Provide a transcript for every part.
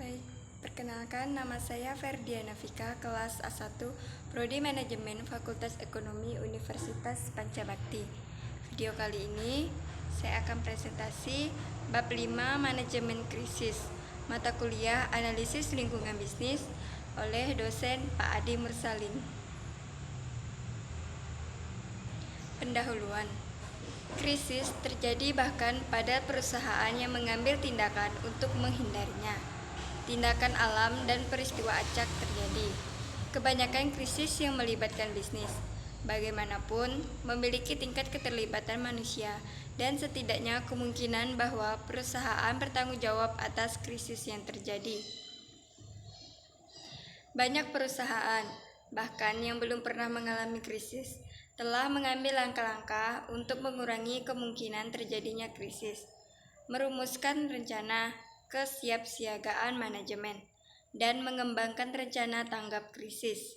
Baik, perkenalkan nama saya Ferdiana Vika, kelas A1, Prodi Manajemen Fakultas Ekonomi Universitas Pancabakti. Video kali ini saya akan presentasi bab 5 Manajemen Krisis, mata kuliah Analisis Lingkungan Bisnis oleh dosen Pak Adi Mursalin. Pendahuluan. Krisis terjadi bahkan pada perusahaan yang mengambil tindakan untuk menghindarinya. Tindakan alam dan peristiwa acak terjadi. Kebanyakan krisis yang melibatkan bisnis, bagaimanapun, memiliki tingkat keterlibatan manusia dan setidaknya kemungkinan bahwa perusahaan bertanggung jawab atas krisis yang terjadi. Banyak perusahaan, bahkan yang belum pernah mengalami krisis, telah mengambil langkah-langkah untuk mengurangi kemungkinan terjadinya krisis, merumuskan rencana kesiapsiagaan manajemen, dan mengembangkan rencana tanggap krisis.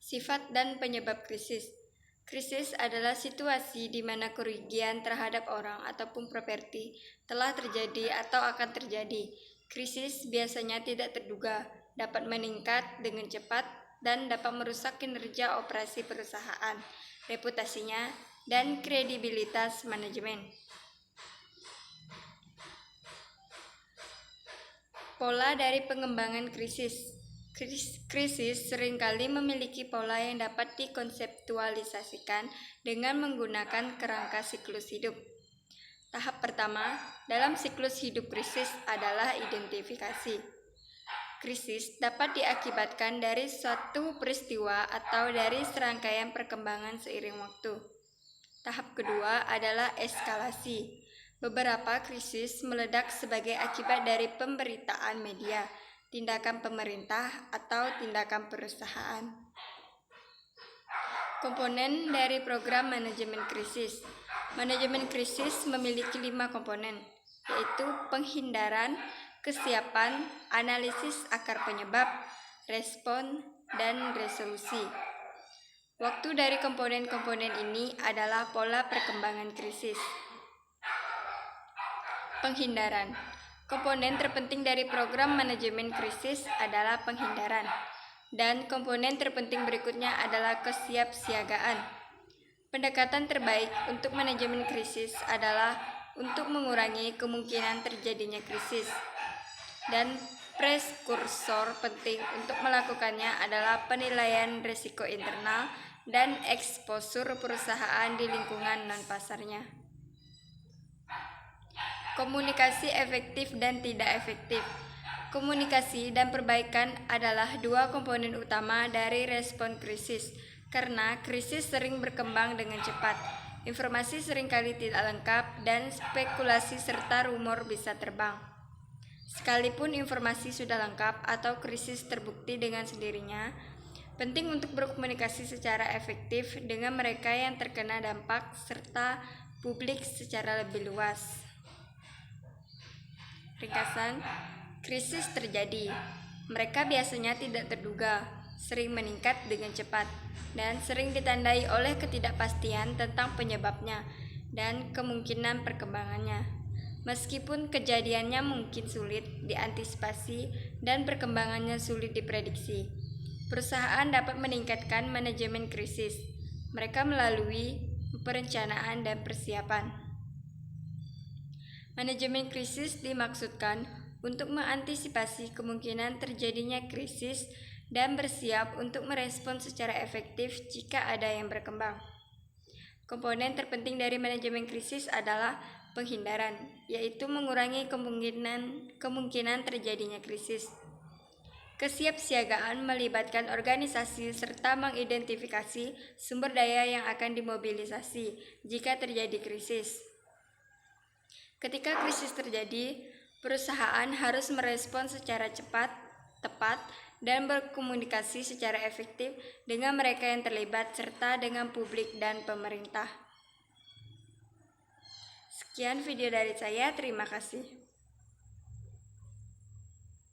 Sifat dan penyebab krisis. Krisis adalah situasi di mana kerugian terhadap orang ataupun properti telah terjadi atau akan terjadi. Krisis biasanya tidak terduga, dapat meningkat dengan cepat, dan dapat merusak kinerja operasi perusahaan, reputasinya, dan kredibilitas manajemen. Pola dari pengembangan krisis. Krisis seringkali memiliki pola yang dapat dikonseptualisasikan dengan menggunakan kerangka siklus hidup. Tahap pertama dalam siklus hidup krisis adalah identifikasi. Krisis dapat diakibatkan dari suatu peristiwa atau dari serangkaian perkembangan seiring waktu. Tahap kedua adalah eskalasi. Beberapa krisis meledak sebagai akibat dari pemberitaan media, tindakan pemerintah, atau tindakan perusahaan. Komponen dari program manajemen krisis. Manajemen krisis memiliki 5 komponen, yaitu penghindaran, kesiapan, analisis akar penyebab, respon, dan resolusi. Waktu dari komponen-komponen ini adalah pola perkembangan krisis. Penghindaran. Komponen terpenting dari program manajemen krisis adalah penghindaran, dan komponen terpenting berikutnya adalah kesiapsiagaan. Pendekatan terbaik untuk manajemen krisis adalah untuk mengurangi kemungkinan terjadinya krisis, dan prekursor penting untuk melakukannya adalah penilaian risiko internal dan eksposur perusahaan di lingkungan non-pasarnya. Komunikasi efektif dan tidak efektif. Komunikasi dan perbaikan adalah 2 komponen utama dari respon krisis, karena krisis sering berkembang dengan cepat. Informasi seringkali tidak lengkap dan spekulasi serta rumor bisa terbang. Sekalipun informasi sudah lengkap atau krisis terbukti dengan sendirinya, penting untuk berkomunikasi secara efektif dengan mereka yang terkena dampak serta publik secara lebih luas. Ringkasan, krisis terjadi. Mereka biasanya tidak terduga, sering meningkat dengan cepat, dan sering ditandai oleh ketidakpastian tentang penyebabnya dan kemungkinan perkembangannya. Meskipun kejadiannya mungkin sulit diantisipasi dan perkembangannya sulit diprediksi, perusahaan dapat meningkatkan manajemen krisis mereka melalui perencanaan dan persiapan. Manajemen krisis dimaksudkan untuk mengantisipasi kemungkinan terjadinya krisis dan bersiap untuk merespons secara efektif jika ada yang berkembang. Komponen terpenting dari manajemen krisis adalah penghindaran, yaitu mengurangi kemungkinan terjadinya krisis. Kesiapsiagaan melibatkan organisasi serta mengidentifikasi sumber daya yang akan dimobilisasi jika terjadi krisis. Ketika krisis terjadi, perusahaan harus merespons secara cepat, tepat, dan berkomunikasi secara efektif dengan mereka yang terlibat serta dengan publik dan pemerintah. Sekian video dari saya, terima kasih.